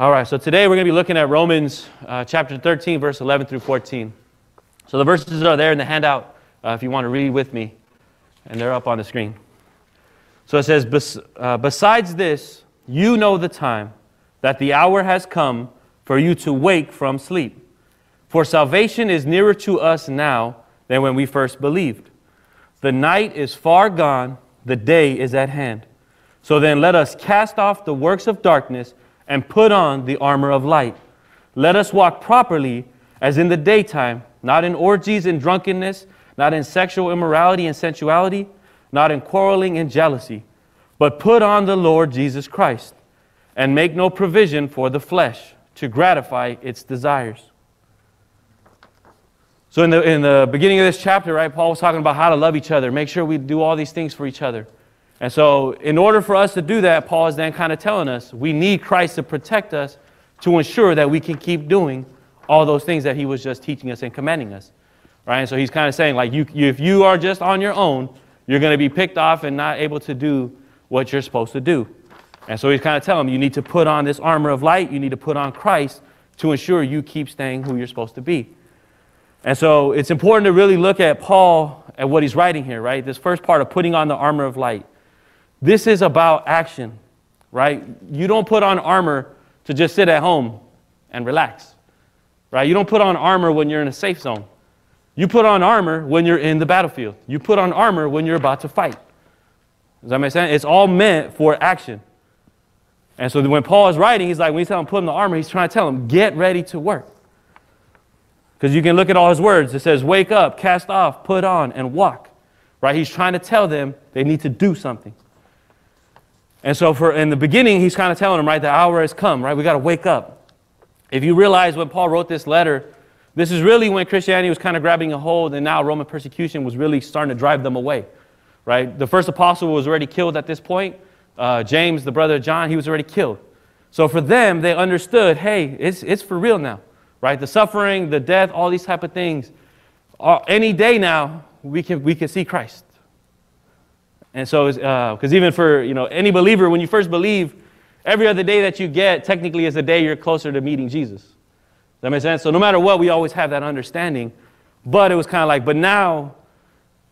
All right, so today we're going to be looking at Romans chapter 13, verse 11 through 14. So the verses are there in the handout if you want to read with me, and they're up on the screen. So it says, besides this, you know the time, that the hour has come for you to wake from sleep. For salvation is nearer to us now than when we first believed. The night is far gone, the day is at hand. So then let us cast off the works of darkness and put on the armor of light. Let us walk properly as in the daytime, not in orgies and drunkenness, not in sexual immorality and sensuality, not in quarreling and jealousy, but put on the Lord Jesus Christ, and make no provision for the flesh to gratify its desires. So in the beginning of this chapter, right, Paul was talking about how to love each other, make sure we do all these things for each other. And so in order for us to do that, Paul is then kind of telling us we need Christ to protect us to ensure that we can keep doing all those things that he was just teaching us and commanding us. Right? And so he's kind of saying, like, if you are just on your own, you're going to be picked off and not able to do what you're supposed to do. And so he's kind of telling them, you need to put on this armor of light. You need to put on Christ to ensure you keep staying who you're supposed to be. And so it's important to really look at Paul and what he's writing here, right? This first part of putting on the armor of light. This is about action, right? You don't put on armor to just sit at home and relax, right? You don't put on armor when you're in a safe zone. You put on armor when you're in the battlefield. You put on armor when you're about to fight. Does that make sense? It's all meant for action. And so when Paul is writing, he's like, when he's telling him put on the armor, he's trying to tell him, get ready to work. Because you can look at all his words. It says, wake up, cast off, put on, and walk. Right? He's trying to tell them they need to do something. And so in the beginning, he's kind of telling them, right, the hour has come, right? We got to wake up. If you realize when Paul wrote this letter, this is really when Christianity was kind of grabbing a hold, and now Roman persecution was really starting to drive them away, right? The first apostle was already killed at this point. James, the brother of John, he was already killed. So for them, they understood, hey, it's for real now, right? The suffering, the death, all these type of things. Any day now, we can see Christ. And so, because even for any believer, when you first believe, every other day that you get technically is a day you're closer to meeting Jesus. Does that make sense? So no matter what, we always have that understanding. But it was kind of like, but now,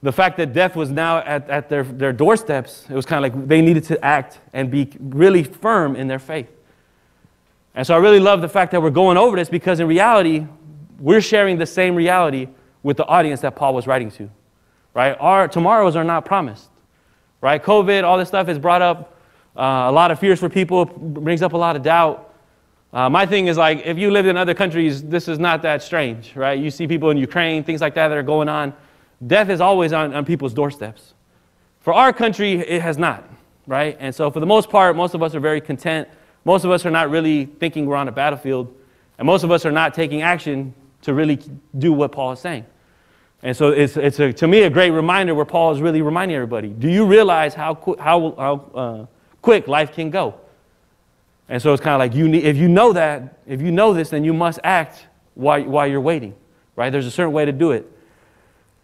the fact that death was now at their doorsteps, it was kind of like they needed to act and be really firm in their faith. And so I really love the fact that we're going over this, because in reality, we're sharing the same reality with the audience that Paul was writing to. Right? Our tomorrows are not promised. Right? COVID, all this stuff has brought up a lot of fears for people, brings up a lot of doubt. My thing is, like, if you lived in other countries, this is not that strange, right? You see people in Ukraine, things like that are going on. Death is always on people's doorsteps. For our country, it has not, right? And so for the most part, most of us are very content. Most of us are not really thinking we're on a battlefield. And most of us are not taking action to really do what Paul is saying. And so it's to me a great reminder where Paul is really reminding everybody, do you realize how quick life can go? And so it's kind of like, if you know this, then you must act while you're waiting, right? There's a certain way to do it.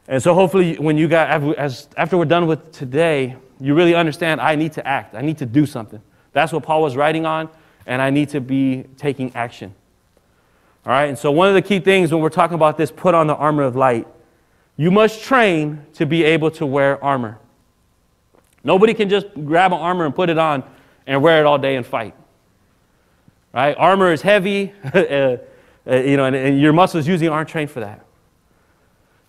And so hopefully when after we're done with today, you really understand I need to act. I need to do something. That's what Paul was writing on, and I need to be taking action. All right, and so one of the key things when we're talking about this, put on the armor of light, you must train to be able to wear armor. Nobody can just grab an armor and put it on and wear it all day and fight. Right? Armor is heavy, and your muscles usually aren't trained for that.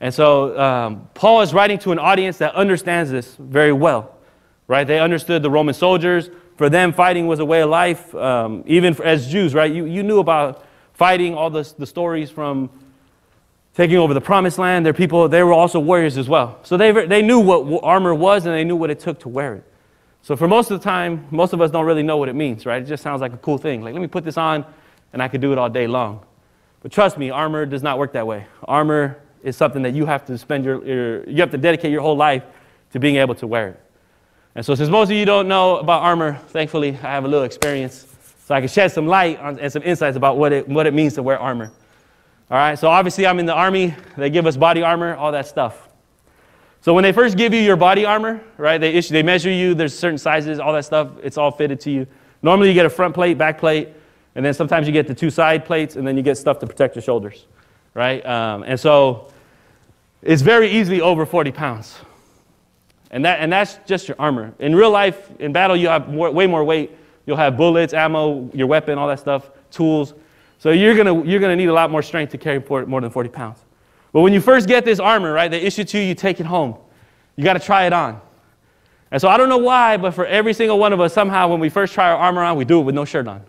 And so Paul is writing to an audience that understands this very well. Right? They understood the Roman soldiers. For them, fighting was a way of life. Even as Jews, right? You knew about fighting, all the stories from taking over the promised land. They were also warriors as well. So they knew what armor was, and they knew what it took to wear it. So for most of the time, most of us don't really know what it means, right? It just sounds like a cool thing. Like, let me put this on, and I could do it all day long. But trust me, armor does not work that way. Armor is something that you have to spend you have to dedicate your whole life to being able to wear it. And so since most of you don't know about armor, thankfully, I have a little experience, so I can shed some light and some insights about what it means to wear armor. All right, so obviously I'm in the Army. They give us body armor, all that stuff. So when they first give you your body armor, right, they measure you. There's certain sizes, all that stuff. It's all fitted to you. Normally you get a front plate, back plate. And then sometimes you get the 2 side plates, and then you get stuff to protect your shoulders, right? And so it's very easily over 40 pounds. And that's just your armor. In real life, in battle, you have way more weight. You'll have bullets, ammo, your weapon, all that stuff, tools. So you're gonna need a lot more strength to carry more than 40 pounds. But when you first get this armor, right, they issue to you, you take it home. You got to try it on. And so I don't know why, but for every single one of us, somehow when we first try our armor on, we do it with no shirt on,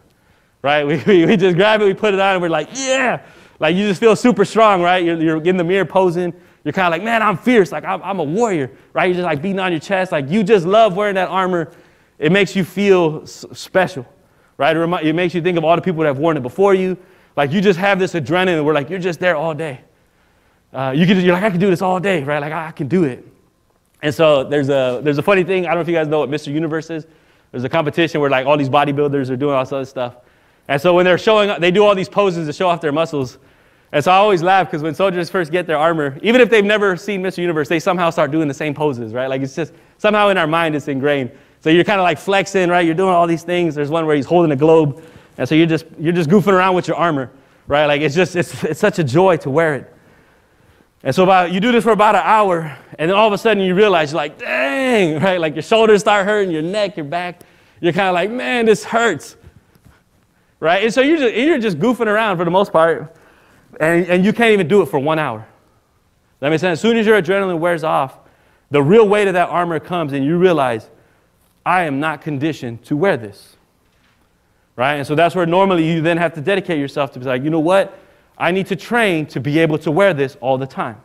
right? We just grab it, we put it on, and we're like, yeah! Like you just feel super strong, right? You're in the mirror posing. You're kind of like, man, I'm fierce. Like I'm a warrior, right? You're just like beating on your chest. Like you just love wearing that armor. It makes you feel special, right? It makes you think of all the people that have worn it before you. Like you just have this adrenaline where like you're just there all day. You're like, I can do this all day, right? Like I can do it. And so there's a funny thing. I don't know if you guys know what Mr. Universe is. There's a competition where like all these bodybuilders are doing all this other stuff. And so when they're showing up, they do all these poses to show off their muscles. And so I always laugh because when soldiers first get their armor, even if they've never seen Mr. Universe, they somehow start doing the same poses, right? Like it's just somehow in our mind it's ingrained. So you're kind of like flexing, right? You're doing all these things. There's one where he's holding a globe. And so you're just goofing around with your armor, right? Like it's such a joy to wear it. And so you do this for about an hour, and then all of a sudden you realize, you're like, dang, right? Like your shoulders start hurting, your neck, your back. You're kind of like, man, this hurts, right? And so you're just goofing around for the most part, and you can't even do it for 1 hour. That makes sense? As soon as your adrenaline wears off, the real weight of that armor comes, and you realize, I am not conditioned to wear this, right? And so that's where normally you then have to dedicate yourself to be like, you know what? I need to train to be able to wear this all the time.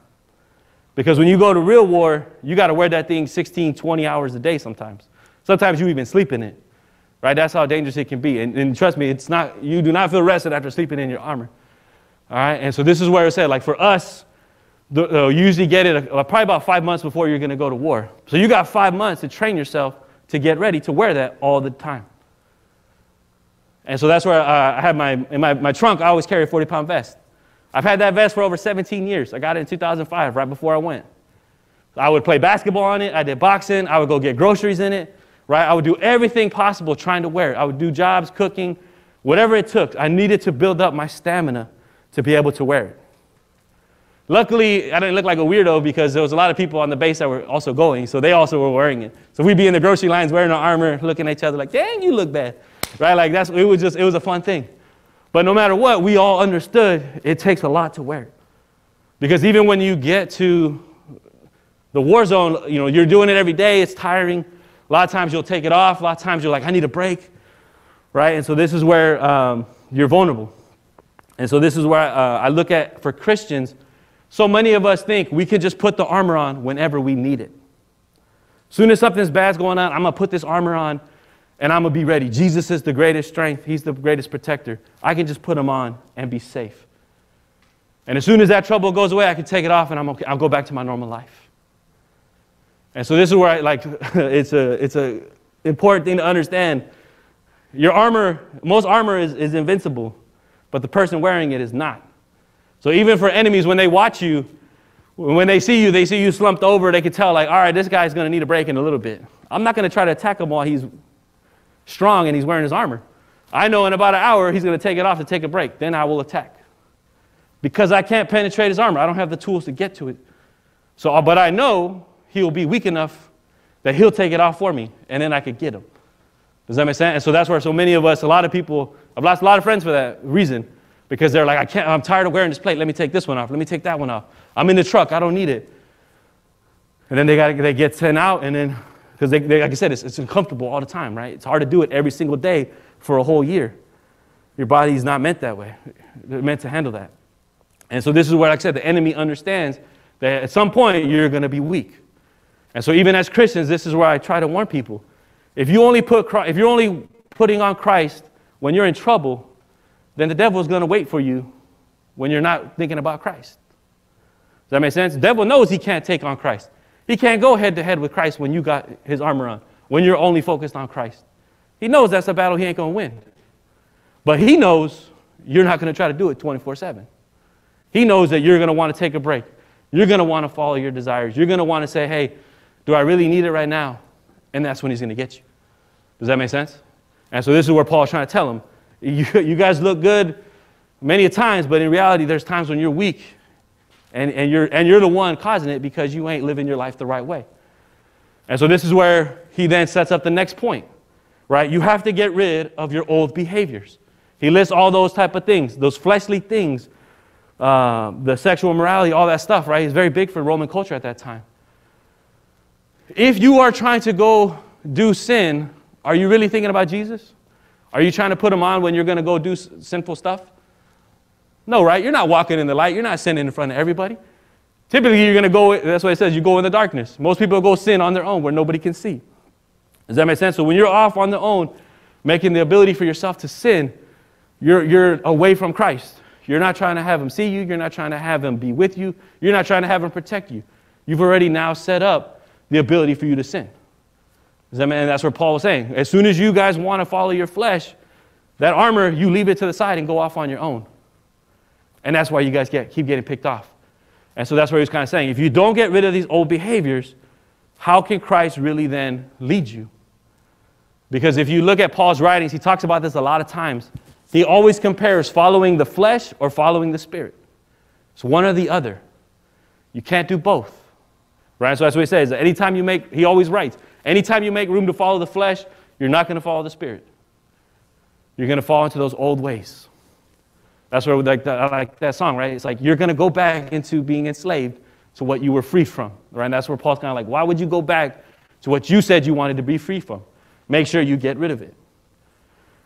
Because when you go to real war, you got to wear that thing 16, 20 hours a day sometimes. Sometimes you even sleep in it, right? That's how dangerous it can be. And trust me, you do not feel rested after sleeping in your armor. All right? And so this is where it said, like for us, you usually get it probably about 5 months before you're going to go to war. So you got 5 months to train yourself to get ready to wear that all the time. And so that's where I have in my trunk, I always carry a 40-pound vest. I've had that vest for over 17 years. I got it in 2005, right before I went. I would play basketball on it. I did boxing. I would go get groceries in it, right? I would do everything possible trying to wear it. I would do jobs, cooking, whatever it took. I needed to build up my stamina to be able to wear it. Luckily, I didn't look like a weirdo because there was a lot of people on the base that were also going, so they also were wearing it. So we'd be in the grocery lines wearing our armor, looking at each other like, dang, you look bad, right? Like it was a fun thing. But no matter what, we all understood it takes a lot to wear. Because even when you get to the war zone, you're doing it every day, it's tiring. A lot of times you'll take it off. A lot of times you're like, I need a break, right? And so this is where you're vulnerable. And so this is where I look at, for Christians, so many of us think we can just put the armor on whenever we need it. As soon as something's bad's going on, I'm going to put this armor on. And I'm going to be ready. Jesus is the greatest strength. He's the greatest protector. I can just put him on and be safe. And as soon as that trouble goes away, I can take it off and I'm okay. I'll go back to my normal life. And so this is where it's a important thing to understand. Your armor, most armor is invincible, but the person wearing it is not. So even for enemies, when they watch you, when they see you slumped over, they can tell like, all right, this guy's going to need a break in a little bit. I'm not going to try to attack him while he's strong and he's wearing his armor. I know in about an hour he's going to take it off to take a break. Then I will attack. Because I can't penetrate his armor. I don't have the tools to get to it. But I know he'll be weak enough that he'll take it off for me, and then I could get him. Does that make sense? And so that's where so many of us, a lot of people, I've lost a lot of friends for that reason. Because they're like, I'm tired of wearing this plate. Let me take this one off. Let me take that one off. I'm in the truck. I don't need it. And then they get sent out, and then because like I said, it's uncomfortable all the time, right? It's hard to do it every single day for a whole year. Your body's not meant that way. They're meant to handle that. And so this is where, like I said, the enemy understands that at some point you're going to be weak. And so even as Christians, this is where I try to warn people. If you're only putting on Christ when you're in trouble, then the devil is going to wait for you when you're not thinking about Christ. Does that make sense? The devil knows he can't take on Christ. He can't go head to head with Christ when you got his armor on, when you're only focused on Christ. He knows that's a battle he ain't going to win. But he knows you're not going to try to do it 24/7. He knows that you're going to want to take a break. You're going to want to follow your desires. You're going to want to say, hey, do I really need it right now? And that's when he's going to get you. Does that make sense? And so this is where Paul's trying to tell him. You guys look good many a times, but in reality, there's times when you're weak, and you're the one causing it because you ain't living your life the right way. And so this is where he then sets up the next point, right? You have to get rid of your old behaviors. He lists all those type of things, those fleshly things, the sexual immorality, all that stuff, right? It's very big for Roman culture at that time. If you are trying to go do sin, are you really thinking about Jesus? Are you trying to put him on when you're going to go do sinful stuff? No, right? You're not walking in the light. You're not sinning in front of everybody. Typically, you're going to go, that's what it says, you go in the darkness. Most people go sin on their own where nobody can see. Does that make sense? So when you're off on the own, making the ability for yourself to sin, you're away from Christ. You're not trying to have him see you. You're not trying to have him be with you. You're not trying to have him protect you. You've already now set up the ability for you to sin. Does that mean? And that's what Paul was saying. As soon as you guys want to follow your flesh, that armor, you leave it to the side and go off on your own. And that's why you guys keep getting picked off. And so that's what he was kind of saying. If you don't get rid of these old behaviors, how can Christ really then lead you? Because if you look at Paul's writings, he talks about this a lot of times. He always compares following the flesh or following the Spirit. It's one or the other. You can't do both. Right? So that's what he says. Anytime you make, he always writes, anytime you make room to follow the flesh, you're not going to follow the Spirit. You're going to fall into those old ways. That's where I like that song, right? It's like you're going to go back into being enslaved to what you were free from, right? And that's where Paul's kind of like, why would you go back to what you said you wanted to be free from? Make sure you get rid of it.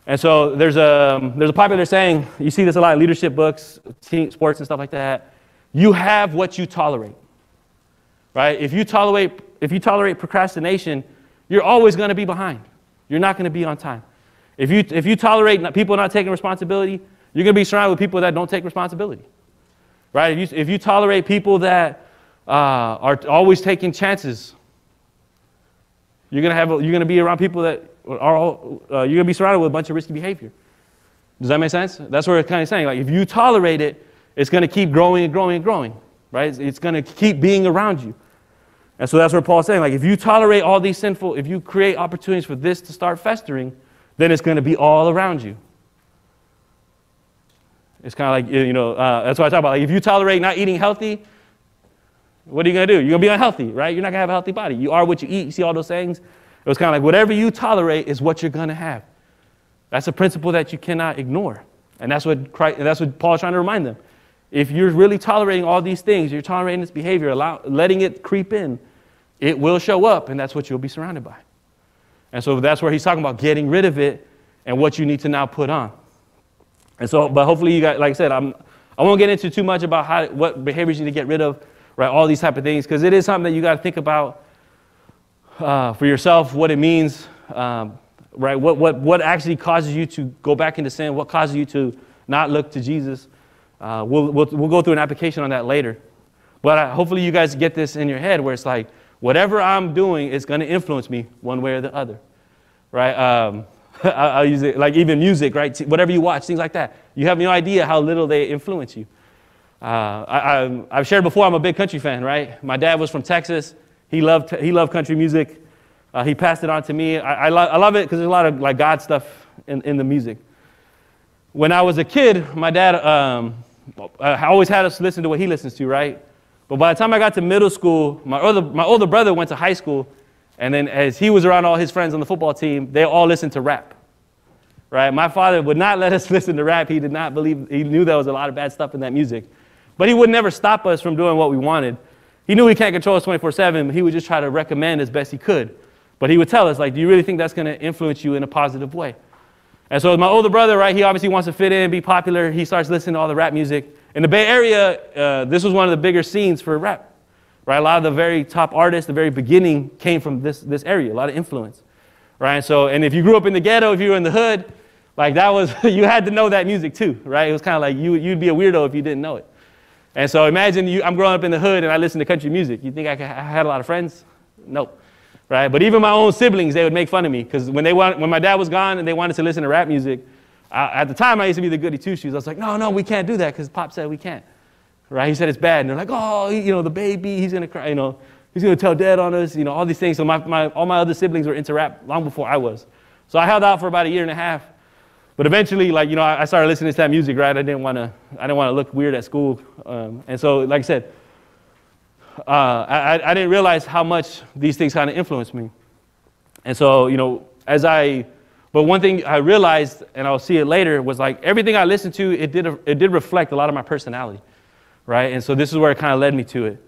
And so there's a popular saying, you see this a lot in leadership books, team sports and stuff like that. You have what you tolerate, right? If you tolerate procrastination, you're always going to be behind. You're not going to be on time. If you tolerate people not taking responsibility, you're going to be surrounded with people that don't take responsibility, right? If you tolerate people that are always taking chances, you're going to be around people that you're going to be surrounded with a bunch of risky behavior. Does that make sense? That's what it's kind of saying. Like if you tolerate it, it's going to keep growing and growing and growing, right? It's going to keep being around you. And so that's what Paul's saying. Like if you tolerate all these sinful, if you create opportunities for this to start festering, then it's going to be all around you. It's kind of like, that's what I talk about. Like if you tolerate not eating healthy, what are you going to do? You're going to be unhealthy, right? You're not going to have a healthy body. You are what you eat. You see all those sayings? It was kind of like whatever you tolerate is what you're going to have. That's a principle that you cannot ignore. And that's what Paul's trying to remind them. If you're really tolerating all these things, you're tolerating this behavior, letting it creep in, it will show up, and that's what you'll be surrounded by. And so that's where he's talking about getting rid of it and what you need to now put on. And so, but hopefully you guys, like I said, I won't get into too much about what behaviors you need to get rid of, right? All these type of things, because it is something that you got to think about for yourself, what it means, right? What actually causes you to go back into sin? What causes you to not look to Jesus? We'll go through an application on that later. But hopefully you guys get this in your head where it's like, whatever I'm doing is going to influence me one way or the other, right? I'll use it like even music, right? Whatever you watch, things like that. You have no idea how little they influence you. I've shared before, I'm a big country fan, right? My dad was from Texas. He loved country music. He passed it on to me. I love it because there's a lot of like God stuff in the music. When I was a kid, my dad always had us listen to what he listens to, right? But by the time I got to middle school, my older brother went to high school, and then as he was around all his friends on the football team, they all listened to rap, right? My father would not let us listen to rap. He did not believe, he knew there was a lot of bad stuff in that music. But he would never stop us from doing what we wanted. He knew he can't control us 24/7. He would just try to recommend as best he could. But he would tell us, like, do you really think that's going to influence you in a positive way? And so my older brother, right, he obviously wants to fit in, be popular. He starts listening to all the rap music. In the Bay Area, this was one of the bigger scenes for rap, right? A lot of the very top artists, the very beginning, came from this area, a lot of influence, right? So, and if you grew up in the ghetto, if you were in the hood, like that was, you had to know that music too, right? It was kind of like you'd be a weirdo if you didn't know it. And so imagine I'm growing up in the hood and I listen to country music. You think I had a lot of friends? Nope. Right? But even my own siblings, they would make fun of me because when my dad was gone and they wanted to listen to rap music, at the time I used to be the goody two-shoes. I was like, no, we can't do that because Pop said we can't. Right? He said it's bad. And they're like, oh, the baby, he's going to cry, he's going to tell dad on us, all these things. So all my other siblings were into rap long before I was. So I held out for about a year and a half. But eventually, like, you know, I started listening to that music, right? I didn't want to look weird at school. And so, like I said, I didn't realize how much these things kind of influenced me. And so, you know, but one thing I realized, and I'll see it later, was like everything I listened to, it did reflect a lot of my personality, right? And so this is where it kind of led me to it.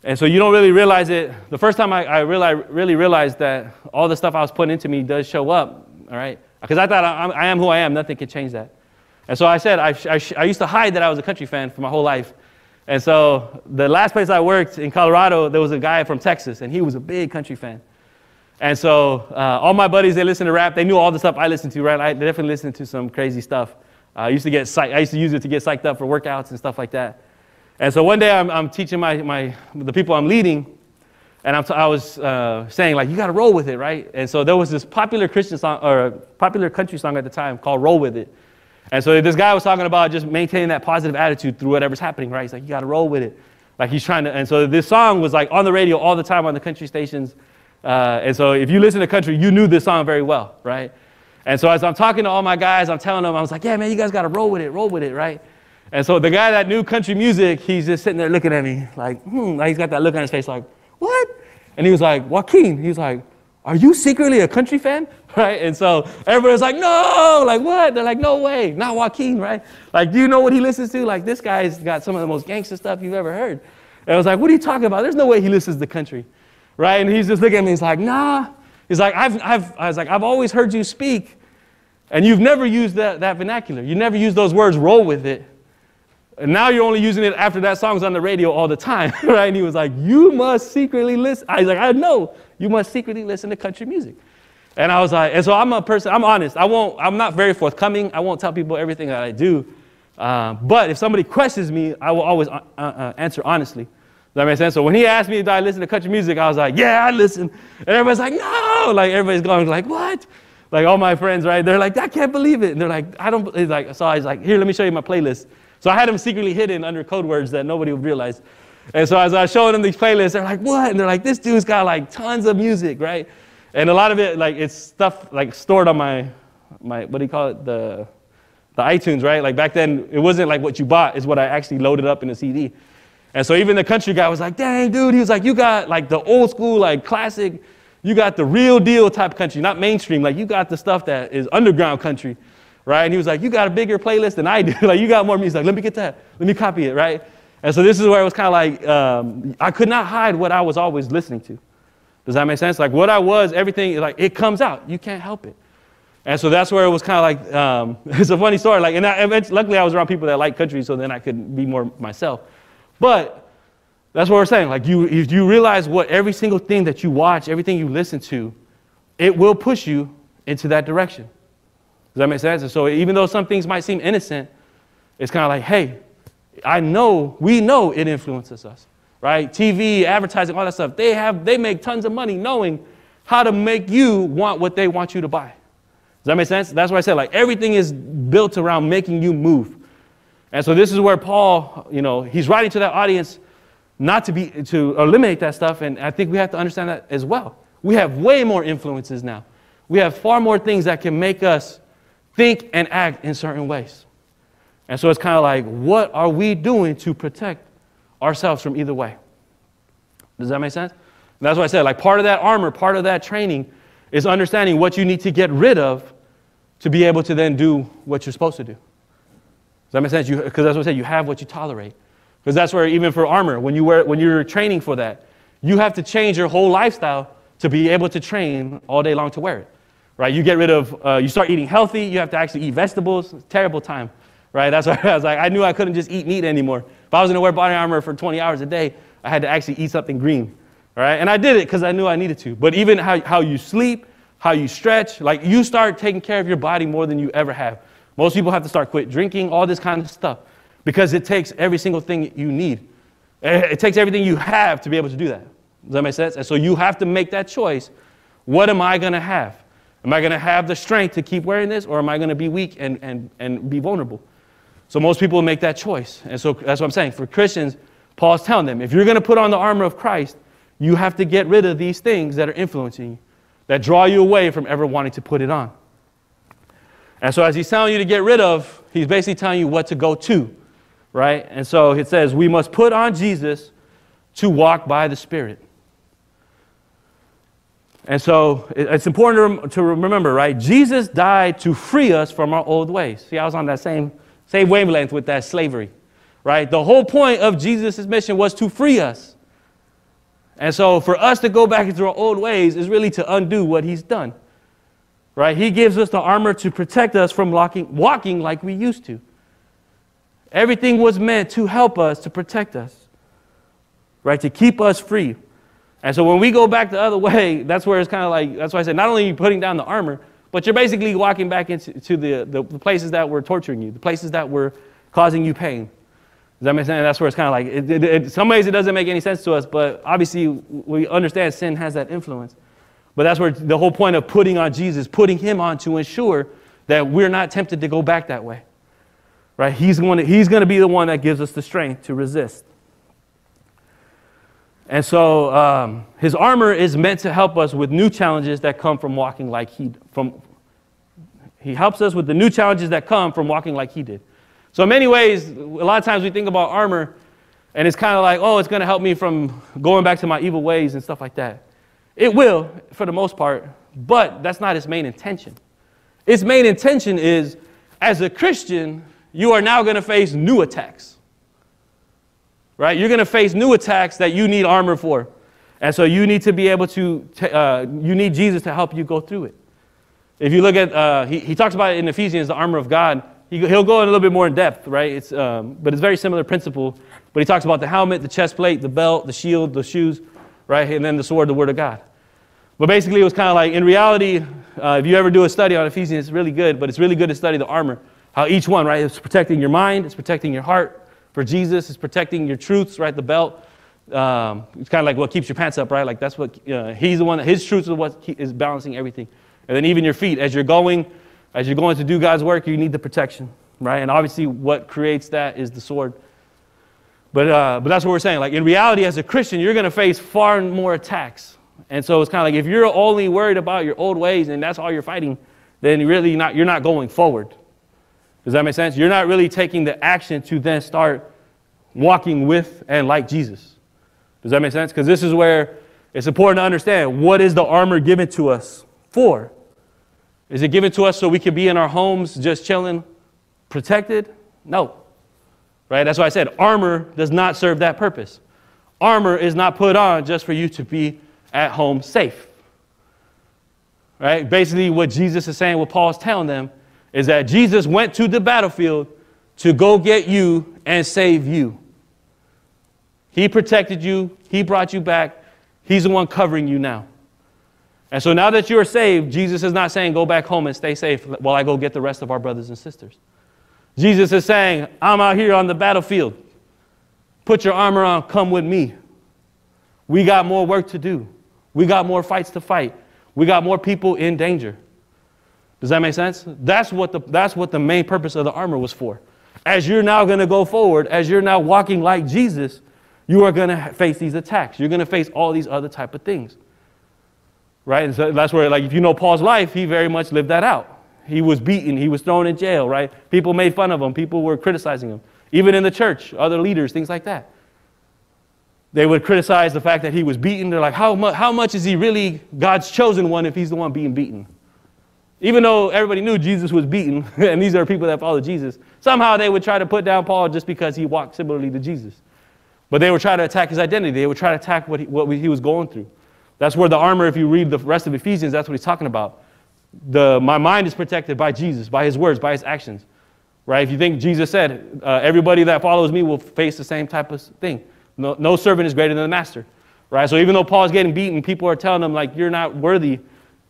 And so you don't really realize it. The first time I really realized that all the stuff I was putting into me does show up, all right? Because I thought I am who I am. Nothing can change that. And so I said I used to hide that I was a country fan for my whole life. And so the last place I worked in Colorado, there was a guy from Texas, and he was a big country fan. And so all my buddies, they listened to rap. They knew all the stuff I listened to, right? I definitely listened to some crazy stuff. I used to use it to get psyched up for workouts and stuff like that. And so one day I'm teaching the people I'm leading, and I was saying, like, you got to roll with it, right? And so there was this popular Christian song, or popular country song at the time called Roll With It. And so this guy was talking about just maintaining that positive attitude through whatever's happening, right? He's like, you got to roll with it. Like he's trying to, and so this song was like on the radio all the time on the country stations. And so if you listen to country, you knew this song very well, right? And so as I'm talking to all my guys, I'm telling them, I was like, yeah, man, you guys got to roll with it, right? And so the guy that knew country music, he's just sitting there looking at me like, like he's got that look on his face like, what? And he was like, Joaquin, he was like, are you secretly a country fan? Right? And so everybody's like, no, like what? They're like, no way, not Joaquin, right? Like, do you know what he listens to? Like, this guy's got some of the most gangster stuff you've ever heard. And I was like, what are you talking about? There's no way he listens to country, right? And he's just looking at me, he's like, nah. He's like, I've always heard you speak, and you've never used that vernacular. You never used those words, roll with it. And now you're only using it after that song's on the radio all the time, right? And he was like, you must secretly listen. I was like, I know, you must secretly listen to country music. And I was like, and so I'm a person, I'm honest. I'm not very forthcoming. I won't tell people everything that I do. But if somebody questions me, I will always answer honestly. Does that make sense? So when he asked me if I listen to country music, I was like, yeah, I listen. And everybody's like, no. Like everybody's going like, what? Like all my friends, right? They're like, I can't believe it. And they're like, I don't, it's like, so I was like, here, let me show you my playlist. So I had them secretly hidden under code words that nobody would realize. And so as I was showing them these playlists, they're like, what? And they're like, this dude's got like tons of music, right? And a lot of it, like, it's stuff like stored on my what do you call it? The iTunes, right? Like back then, it wasn't like what you bought, it's what I actually loaded up in a CD. And so even the country guy was like, dang, dude, he was like, you got like the old school, like classic, you got the real deal type country, not mainstream. Like you got the stuff that is underground country. Right? And he was like, you got a bigger playlist than I do. Like, you got more music. Like, let me get that. Let me copy it, right? And so this is where it was kind of like, I could not hide what I was always listening to. Does that make sense? Like, what I was, everything, like, it comes out. You can't help it. And so that's where it was kind of like, it's a funny story. Like, and luckily I was around people that like country, so then I could be more myself. But that's what we're saying. Like, if you realize what every single thing that you watch, everything you listen to, it will push you into that direction. Does that make sense? And so even though some things might seem innocent, it's kind of like, hey, we know it influences us, right? TV, advertising, all that stuff. They make tons of money knowing how to make you want what they want you to buy. Does that make sense? That's why I said, like, everything is built around making you move. And so this is where Paul, you know, he's writing to that audience not to eliminate that stuff. And I think we have to understand that as well. We have way more influences now. We have far more things that can make us think and act in certain ways. And so it's kind of like, what are we doing to protect ourselves from either way? Does that make sense? And that's why I said, like, part of that armor, part of that training is understanding what you need to get rid of to be able to then do what you're supposed to do. Does that make sense? Because that's what I said, you have what you tolerate. Because that's where, even for armor, when you're training for that, you have to change your whole lifestyle to be able to train all day long to wear it. Right, you get rid of, you start eating healthy, you have to actually eat vegetables, terrible time, right? That's why I was like, I knew I couldn't just eat meat anymore. If I was gonna wear body armor for 20 hours a day, I had to actually eat something green, right? And I did it because I knew I needed to. But even how you sleep, how you stretch, like you start taking care of your body more than you ever have. Most people have to start quit drinking, all this kind of stuff, because it takes every single thing you need. It takes everything you have to be able to do that. Does that make sense? And so you have to make that choice. What am I gonna have? Am I going to have the strength to keep wearing this, or am I going to be weak and be vulnerable? So most people make that choice. And so that's what I'm saying. For Christians, Paul's telling them, if you're going to put on the armor of Christ, you have to get rid of these things that are influencing you, that draw you away from ever wanting to put it on. And so as he's telling you to get rid of, he's basically telling you what to go to, right? And so it says we must put on Jesus to walk by the Spirit. And so it's important to remember, right? Jesus died to free us from our old ways. See, I was on that same wavelength with that slavery, right? The whole point of Jesus' mission was to free us. And so for us to go back into our old ways is really to undo what he's done, right? He gives us the armor to protect us from walking like we used to. Everything was meant to help us, to protect us, right? To keep us free. And so when we go back the other way, that's where it's kind of like, that's why I said, not only are you putting down the armor, but you're basically walking back into the places that were torturing you, the places that were causing you pain. Does that make sense? That's where it's kind of like, in some ways it doesn't make any sense to us, but obviously we understand sin has that influence. But that's where the whole point of putting on Jesus, putting him on to ensure that we're not tempted to go back that way. Right? He's going to be the one that gives us the strength to resist. And so his armor is meant to help us with new challenges that come from walking like he helps us with the new challenges that come from walking like he did. So in many ways, a lot of times we think about armor and it's kind of like, oh, it's going to help me from going back to my evil ways and stuff like that. It will, for the most part, but that's not its main intention. Its main intention is, as a Christian, you are now going to face new attacks. Right? You're going to face new attacks that you need armor for. And so you need to be able to, you need Jesus to help you go through it. If you look at, he talks about it in Ephesians, the armor of God. He'll go in a little bit more in depth, right? But it's a very similar principle. But he talks about the helmet, the chest plate, the belt, the shield, the shoes, right? And then the sword, the word of God. But basically it was kind of like, in reality, if you ever do a study on Ephesians, it's really good. But it's really good to study the armor. How each one, right? It's protecting your mind. It's protecting your heart. For Jesus, it's protecting your truths, right? The belt. It's kind of like what keeps your pants up, right? Like that's what, he's the one, his truths are what is balancing everything. And then even your feet, as you're going to do God's work, you need the protection, right? And obviously what creates that is the sword. But that's what we're saying. Like in reality, as a Christian, you're going to face far more attacks. And so it's kind of like, if you're only worried about your old ways and that's all you're fighting, then you're not going forward. Does that make sense? You're not really taking the action to then start walking with and like Jesus. Does that make sense? Because this is where it's important to understand, what is the armor given to us for? Is it given to us so we can be in our homes just chilling, protected? No. Right? That's why I said armor does not serve that purpose. Armor is not put on just for you to be at home safe. Right? Basically what Jesus is saying, what Paul's telling them, is that Jesus went to the battlefield to go get you and save you. He protected you. He brought you back. He's the one covering you now. And so now that you're saved, Jesus is not saying go back home and stay safe while I go get the rest of our brothers and sisters. Jesus is saying, I'm out here on the battlefield. Put your armor on. Come with me. We got more work to do. We got more fights to fight. We got more people in danger. Does that make sense? That's what the main purpose of the armor was for. As you're now going to go forward, as you're now walking like Jesus, you are going to face these attacks. You're going to face all these other type of things. Right? And so that's where, like, if you know Paul's life, he very much lived that out. He was beaten. He was thrown in jail, right? People made fun of him. People were criticizing him. Even in the church, other leaders, things like that. They would criticize the fact that he was beaten. They're like, how much is he really God's chosen one if he's the one being beaten? Even though everybody knew Jesus was beaten, and these are people that follow Jesus, somehow they would try to put down Paul just because he walked similarly to Jesus. But they would try to attack his identity. They would try to attack what he was going through. That's where the armor, if you read the rest of Ephesians, that's what he's talking about. My mind is protected by Jesus, by his words, by his actions. Right? If you think Jesus said, everybody that follows me will face the same type of thing. No servant is greater than the master. Right? So even though Paul's getting beaten, people are telling him, like, you're not worthy.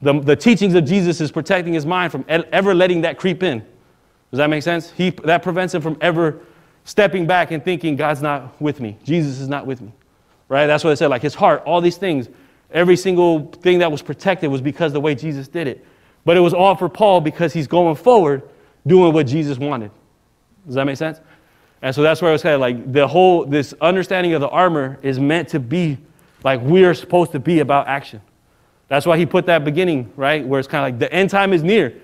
The teachings of Jesus is protecting his mind from ever letting that creep in. Does that make sense? That prevents him from ever stepping back and thinking, God's not with me. Jesus is not with me. Right? That's what it said. Like his heart, all these things, every single thing that was protected was because of the way Jesus did it. But it was all for Paul because he's going forward doing what Jesus wanted. Does that make sense? And so that's where I was kind of like this understanding of the armor is meant to be like we're supposed to be about action. That's why he put that beginning, right? Where it's kind of like the end time is near.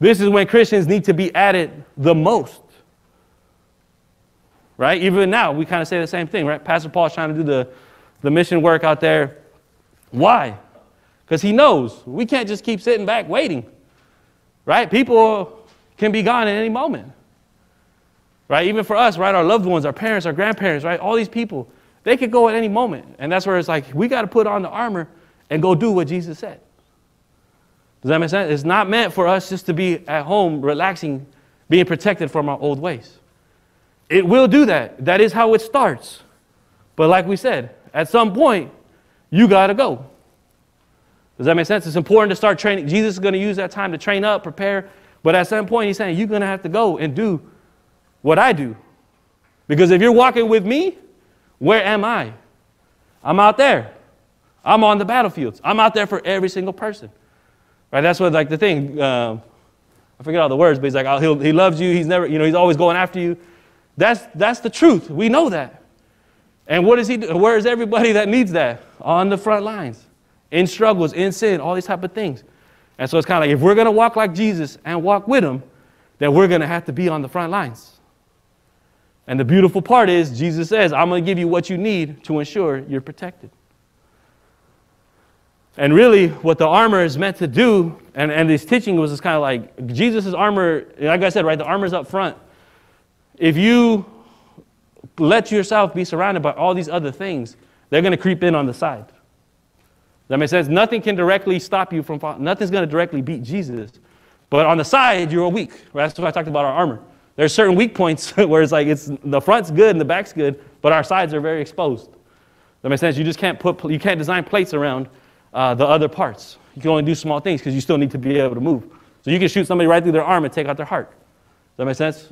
This is when Christians need to be at it the most. Right? Even now, we kind of say the same thing, right? Pastor Paul's trying to do the mission work out there. Why? Because he knows we can't just keep sitting back waiting. Right? People can be gone at any moment. Right? Even for us, right? Our loved ones, our parents, our grandparents, right? All these people, they could go at any moment. And that's where it's like, we got to put on the armor and go do what Jesus said. Does that make sense? It's not meant for us just to be at home, relaxing, being protected from our old ways. It will do that. That is how it starts. But like we said, at some point, you got to go. Does that make sense? It's important to start training. Jesus is going to use that time to train up, prepare. But at some point, he's saying, you're going to have to go and do what I do. Because if you're walking with me, where am I? I'm out there. I'm on the battlefields. I'm out there for every single person. Right? That's what, like, the thing. I forget all the words, but he's like, he loves you. He's never, he's always going after you. That's the truth. We know that. And what does he do? Where is everybody that needs that? On the front lines, in struggles, in sin, all these type of things. And so it's kind of like, if we're going to walk like Jesus and walk with him, then we're going to have to be on the front lines. And the beautiful part is, Jesus says, I'm going to give you what you need to ensure you're protected. And really, what the armor is meant to do, and this teaching was kind of like, Jesus' armor, like I said, right, the armor's up front. If you let yourself be surrounded by all these other things, they're going to creep in on the side. Does that make sense? Nothing can directly stop you from falling. Nothing's going to directly beat Jesus. But on the side, you're weak. Right? That's why I talked about our armor. There's certain weak points where it's like the front's good and the back's good, but our sides are very exposed. That makes sense? You just can't design plates around the other parts. You can only do small things because you still need to be able to move. So you can shoot somebody right through their arm and take out their heart. Does that make sense?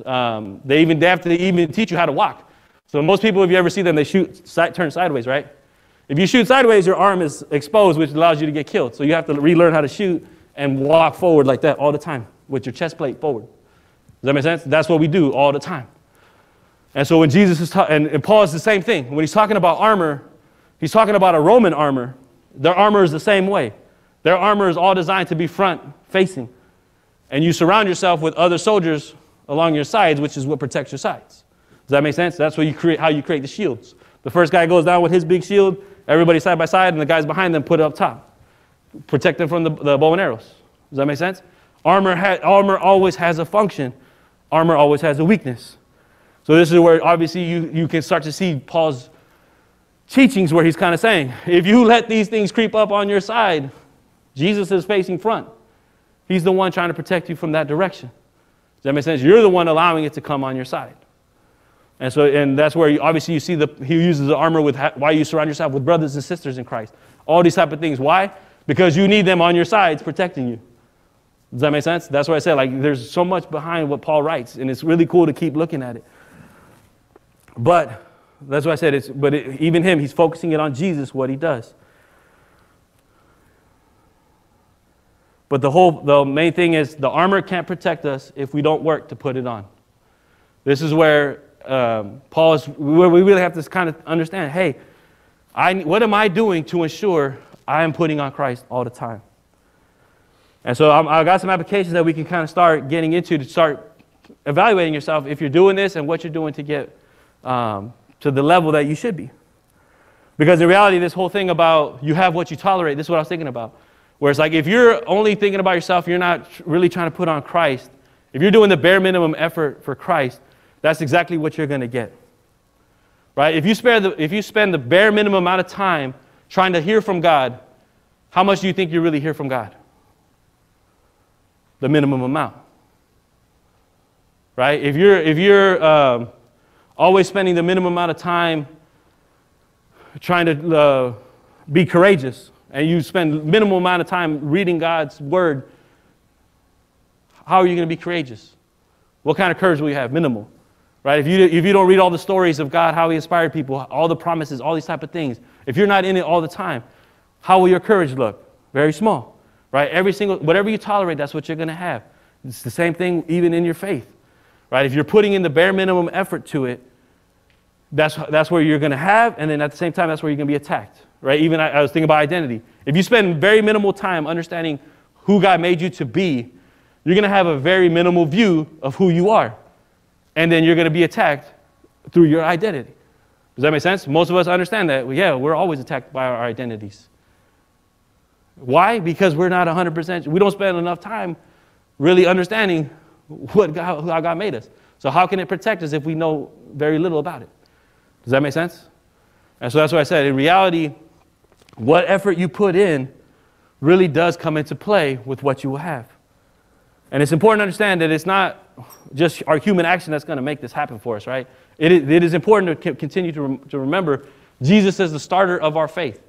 They have to even teach you how to walk. So most people, if you ever see them, they turn sideways, right? If you shoot sideways, your arm is exposed, which allows you to get killed. So you have to relearn how to shoot and walk forward like that all the time with your chest plate forward. Does that make sense? That's what we do all the time. And so when Jesus is and Paul is the same thing. When he's talking about armor, he's talking about a Roman armor. Their armor is the same way. Their armor is all designed to be front facing. And you surround yourself with other soldiers along your sides, which is what protects your sides. Does that make sense? That's what how you create the shields. The first guy goes down with his big shield, everybody side by side, and the guys behind them put it up top. Protect them from the bow and arrows. Does that make sense? Armor always has a function. Armor always has a weakness. So this is where obviously you can start to see Paul's teachings where he's kind of saying, if you let these things creep up on your side, Jesus is facing front. He's the one trying to protect you from that direction. Does that make sense? You're the one allowing it to come on your side. And that's where obviously you see he uses the armor with why you surround yourself with brothers and sisters in Christ. All these type of things. Why? Because you need them on your sides protecting you. Does that make sense? That's why I said, like, there's so much behind what Paul writes, and it's really cool to keep looking at it. But that's why I said even him, he's focusing it on Jesus, what he does. But the main thing is the armor can't protect us if we don't work to put it on. This is where we really have to kind of understand, hey, what am I doing to ensure I am putting on Christ all the time? And so I got some applications that we can kind of start getting into to start evaluating yourself if you're doing this and what you're doing to get to the level that you should be. Because in reality, this whole thing about you have what you tolerate, this is what I was thinking about. Where it's like if you're only thinking about yourself, you're not really trying to put on Christ. If you're doing the bare minimum effort for Christ, that's exactly what you're going to get. Right? If you spend the bare minimum amount of time trying to hear from God, how much do you think you really hear from God? The minimum amount. Right? If you're always spending the minimum amount of time trying to be courageous, and you spend minimal amount of time reading God's word, how are you going to be courageous? What kind of courage will you have? Minimal. Right? If you don't read all the stories of God, how he inspired people, all the promises, all these type of things, if you're not in it all the time, how will your courage look? Very small. Right? Whatever you tolerate, that's what you're going to have. It's the same thing even in your faith. Right? If you're putting in the bare minimum effort to it, that's where you're going to have, and then at the same time, that's where you're going to be attacked. Right? Even I was thinking about identity. If you spend very minimal time understanding who God made you to be, you're going to have a very minimal view of who you are. And then you're going to be attacked through your identity. Does that make sense? Most of us understand that. Well, yeah, we're always attacked by our identities. Why? Because we're not 100%. We don't spend enough time really understanding how God made us. So how can it protect us if we know very little about it? Does that make sense? And so that's what I said. In reality, what effort you put in really does come into play with what you will have. And it's important to understand that it's not just our human action that's going to make this happen for us, right? It is important to continue to remember Jesus is the starter of our faith.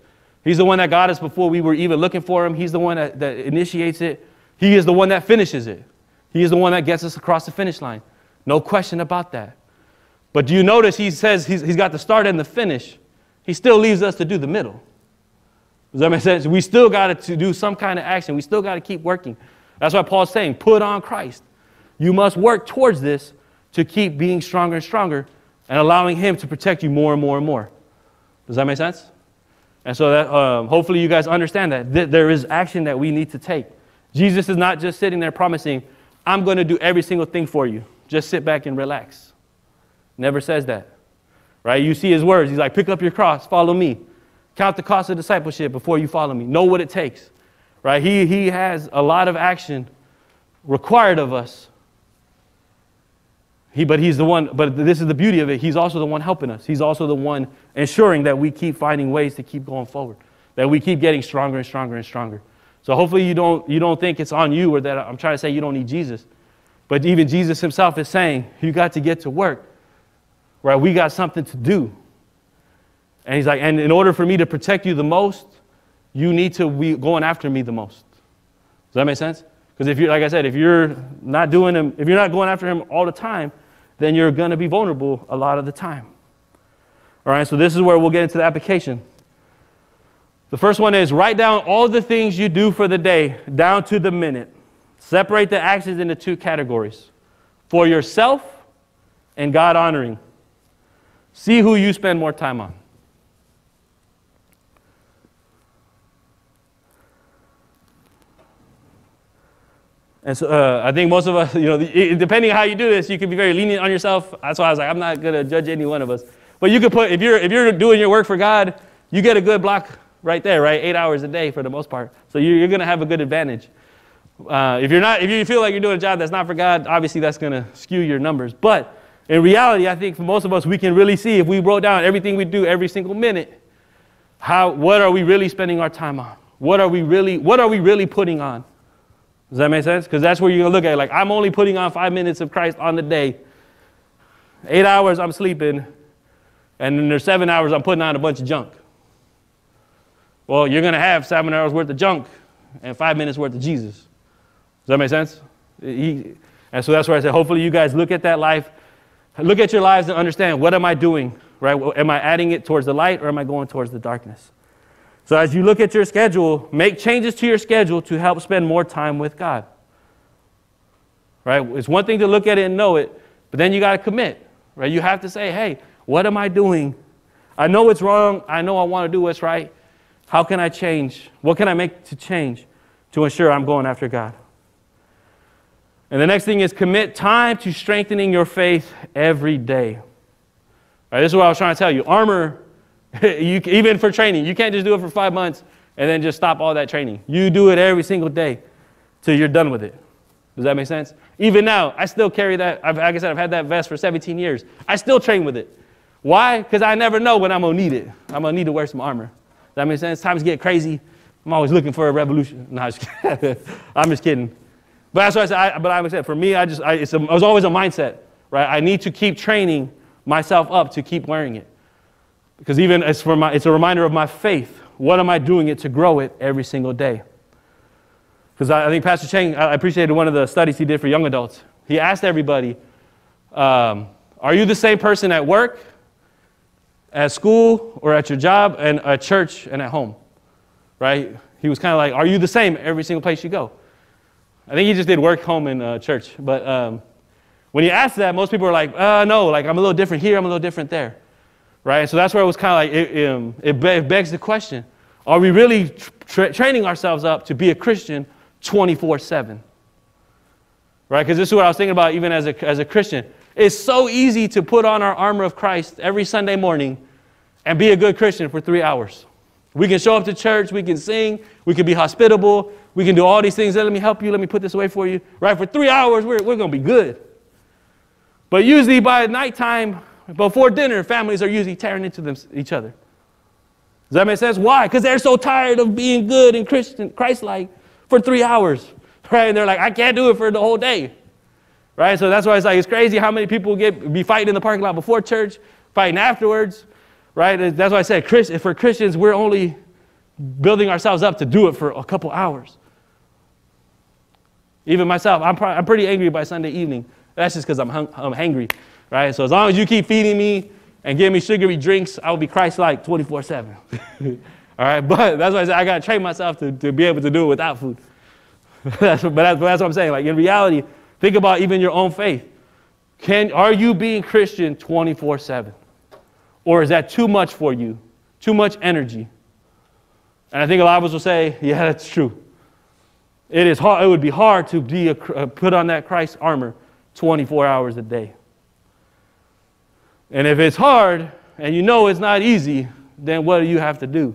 He's the one that got us before we were even looking for him. He's the one that initiates it. He is the one that finishes it. He is the one that gets us across the finish line. No question about that. But do you notice he says he's got the start and the finish. He still leaves us to do the middle. Does that make sense? We still got to do some kind of action. We still got to keep working. That's why Paul's saying, put on Christ. You must work towards this to keep being stronger and stronger and allowing him to protect you more and more and more. Does that make sense? And so that hopefully you guys understand that there is action that we need to take. Jesus is not just sitting there promising, I'm going to do every single thing for you. Just sit back and relax. Never says that. Right? You see his words. He's like, pick up your cross, follow me. Count the cost of discipleship before you follow me. Know what it takes. Right? He has a lot of action required of us. But he's the one, but this is the beauty of it. He's also the one helping us. He's also the one ensuring that we keep finding ways to keep going forward, that we keep getting stronger and stronger and stronger. So hopefully you don't think it's on you, or that I'm trying to say you don't need Jesus. But even Jesus himself is saying, you got to get to work. Right? We got something to do. And he's like, and in order for me to protect you the most, you need to be going after me the most. Does that make sense? Because if you, like I said, if you're not going after him all the time, then you're going to be vulnerable a lot of the time. All right, so this is where we'll get into the application. The first one is write down all the things you do for the day, down to the minute. Separate the actions into two categories: for yourself and God honoring. See who you spend more time on. And so I think most of us, depending on how you do this, you can be very lenient on yourself. That's why I was like, I'm not going to judge any one of us. But you could put, if you're doing your work for God, you get a good block right there, right? 8 hours a day for the most part. So you're going to have a good advantage. If you feel like you're doing a job that's not for God, obviously that's going to skew your numbers. But in reality, I think for most of us, we can really see if we wrote down everything we do every single minute, what are we really spending our time on? What are we really putting on? Does that make sense? Because that's where you're going to look at it. Like, I'm only putting on 5 minutes of Christ on the day. 8 hours I'm sleeping. And then there's 7 hours I'm putting on a bunch of junk. Well, you're going to have 7 hours worth of junk and 5 minutes worth of Jesus. Does that make sense? And so that's where I said, hopefully you guys look at that life. Look at your lives and understand, what am I doing? Right? Am I adding it towards the light, or am I going towards the darkness? So as you look at your schedule, make changes to your schedule to help spend more time with God. Right? It's one thing to look at it and know it, but then you got to commit. Right? You have to say, hey, what am I doing? I know it's wrong. I know I want to do what's right. How can I change? What can I make to change to ensure I'm going after God? And the next thing is commit time to strengthening your faith every day. Right, this is what I was trying to tell you. Armor, even for training, you can't just do it for 5 months and then just stop all that training. You do it every single day till you're done with it. Does that make sense? Even now, I still carry that. Like I said, I've had that vest for 17 years. I still train with it. Why? Because I never know when I'm going to need it. I'm going to need to wear some armor. Does that make sense? Times get crazy. I'm always looking for a revolution. No, I'm just kidding. But that's what I said. For me, it was always a mindset, right? I need to keep training myself up to keep wearing it. Because even it's a reminder of my faith. What am I doing it to grow it every single day? Because I think Pastor Cheng, I appreciated one of the studies he did for young adults. He asked everybody, are you the same person at work, at school, or at your job, and at church, and at home? Right? He was kind of like, are you the same every single place you go? I think he just did work, home, and church. But when he asked that, most people were like, no, like I'm a little different here, I'm a little different there. Right? And so that's where it was kind of like, it begs the question, are we really training ourselves up to be a Christian 24/7? right? Because this is what I was thinking about even as a Christian. It's so easy to put on our armor of Christ every Sunday morning and be a good Christian for 3 hours. We can show up to church, we can sing, we can be hospitable, we can do all these things. Let me help you, let me put this away for you. Right? For 3 hours, we're going to be good. But usually by nighttime, before dinner, families are usually tearing into each other. Does that make sense? Why? Because they're so tired of being good and Christ-like for 3 hours. Right? And they're like, I can't do it for the whole day. Right? So that's why it's like, it's crazy how many people be fighting in the parking lot before church, fighting afterwards. Right? That's why I said for Christians, we're only building ourselves up to do it for a couple hours. Even myself, I'm pretty angry by Sunday evening. That's just because I'm hangry. Right? So as long as you keep feeding me and giving me sugary drinks, I will be Christ-like 24/7. All right? But that's why I said I got to train myself to be able to do it without food. That's what I'm saying. Like in reality, think about even your own faith. Are you being Christian 24/7? Or is that too much for you? Too much energy? And I think a lot of us will say, yeah, that's true. It is hard. It would be hard to put on that Christ armor 24 hours a day. And if it's hard and you know it's not easy, then what do you have to do?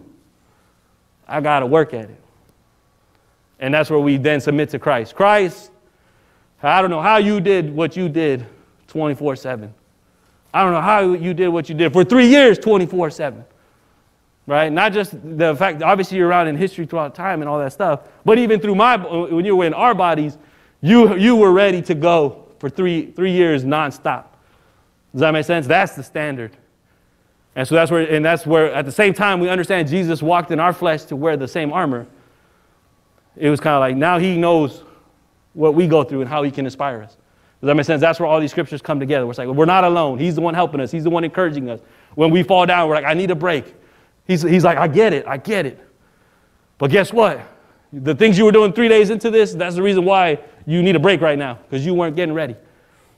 I got to work at it. And that's where we then submit to Christ. Christ, I don't know how you did what you did 24/7. I don't know how you did what you did for 3 years 24/7. Right? Not just the fact, obviously you're around in history throughout time and all that stuff, but even through when you were in our bodies, you were ready to go for three years nonstop. Does that make sense? That's the standard. And so that's where at the same time we understand Jesus walked in our flesh to wear the same armor. It was kind of like now he knows what we go through and how he can inspire us. Does that make sense? That's where all these scriptures come together. It's like we're not alone. He's the one helping us. He's the one encouraging us. When we fall down, we're like, I need a break. He's like, I get it. But guess what? The things you were doing 3 days into this, that's the reason why you need a break right now, because you weren't getting ready.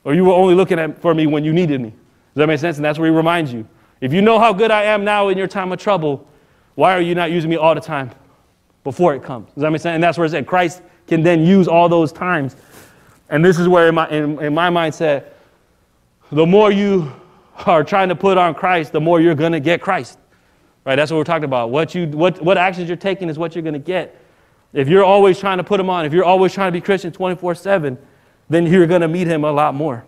Or you were only looking for me when you needed me. Does that make sense? And that's where he reminds you. If you know how good I am now in your time of trouble, why are you not using me all the time before it comes? Does that make sense? And that's where it said Christ can then use all those times. And this is where in my mindset, the more you are trying to put on Christ, the more you're going to get Christ. Right? That's what we're talking about. What actions you're taking is what you're going to get. If you're always trying to put him on, if you're always trying to be Christian 24/7, then you're going to meet him a lot more.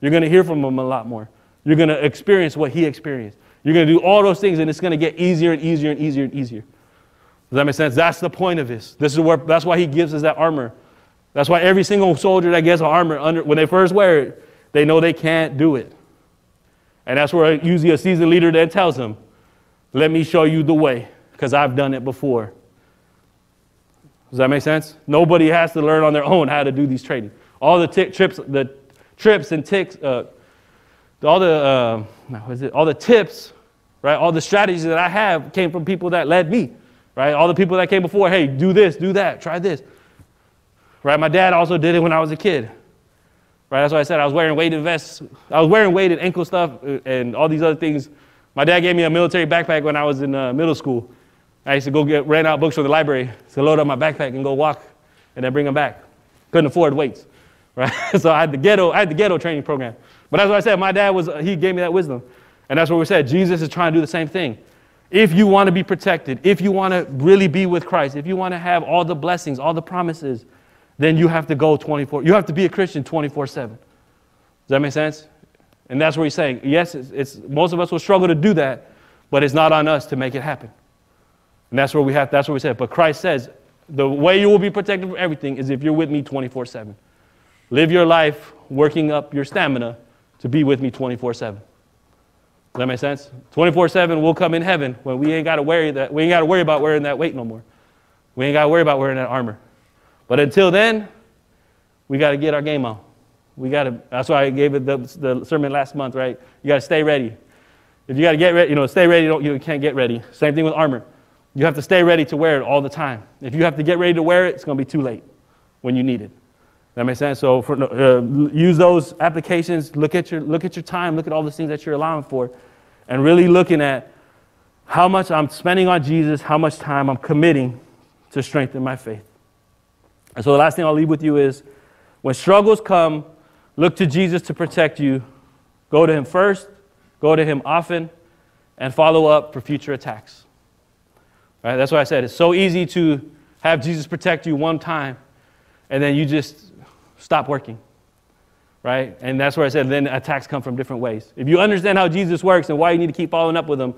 You're going to hear from him a lot more. You're going to experience what he experienced. You're going to do all those things, and it's going to get easier and easier and easier and easier. Does that make sense? That's the point of this. That's why he gives us that armor. That's why every single soldier that gets an armor, when they first wear it, they know they can't do it. And that's where usually a seasoned leader then tells them, let me show you the way, because I've done it before. Does that make sense? Nobody has to learn on their own how to do these training. All the trips and ticks, all the tips, right? All the strategies that I have came from people that led me, right? All the people that came before, hey, do this, do that, try this. Right? My dad also did it when I was a kid. Right? That's why I said I was wearing weighted vests. I was wearing weighted ankle stuff and all these other things. My dad gave me a military backpack when I was in middle school. I used to go rent out books from the library to load up my backpack and go walk and then bring them back. Couldn't afford weights. Right? So I had the ghetto training program. But that's what I said. My dad he gave me that wisdom. And that's what we said. Jesus is trying to do the same thing. If you want to be protected, if you want to really be with Christ, if you want to have all the blessings, all the promises, then you have to go 24. You have to be a Christian 24/7. Does that make sense? And that's where he's saying, yes, most of us will struggle to do that, but it's not on us to make it happen. And that's where we said. But Christ says, the way you will be protected from everything is if you're with me 24/7. Live your life working up your stamina to be with me 24/7. Does that make sense? 24/7 will come in heaven when we ain't got to worry about wearing that weight no more. We ain't got to worry about wearing that armor. But until then, we got to get our game on. That's why I gave it the sermon last month, right? You got to stay ready. If you got to get ready, stay ready, you can't get ready. Same thing with armor. You have to stay ready to wear it all the time. If you have to get ready to wear it, it's going to be too late when you need it. That makes sense? So use those applications, look at your time, look at all the things that you're allowing for, and really looking at how much I'm spending on Jesus, how much time I'm committing to strengthen my faith. And so the last thing I'll leave with you is When struggles come, look to Jesus to protect you. Go to him first, go to him often, and follow up for future attacks. Right? That's why I said it's so easy to have Jesus protect you one time, and then you just stop working. Right? And that's where I said then attacks come from different ways. If you understand how Jesus works and why you need to keep following up with him,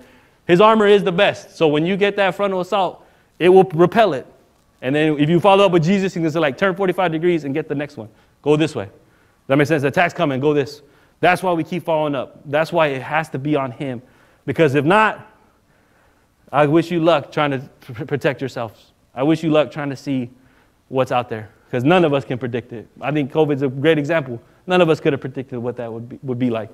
his armor is the best. So when you get that frontal assault, it will repel it. And then if you follow up with Jesus, you can say like turn 45 degrees and get the next one. Go this way. That makes sense. The attack's coming, go this. That's why we keep following up. That's why it has to be on him. Because if not, I wish you luck trying to protect yourselves. I wish you luck trying to see what's out there. Because none of us can predict it. I think COVID's a great example. None of us could have predicted what that would be like.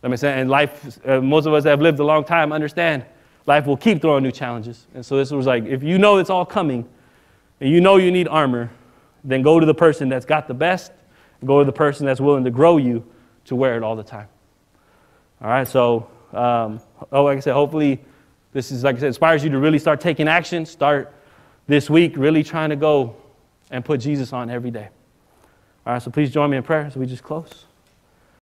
That makes sense. And life, most of us that have lived a long time understand life will keep throwing new challenges. And so this was like, if you know it's all coming, and you know you need armor, then go to the person that's got the best, and go to the person that's willing to grow you to wear it all the time. All right, so, like I said, hopefully this is, like I said, inspires you to really start taking action. Start this week really trying to go and put Jesus on every day. All right, so please join me in prayer as we just close.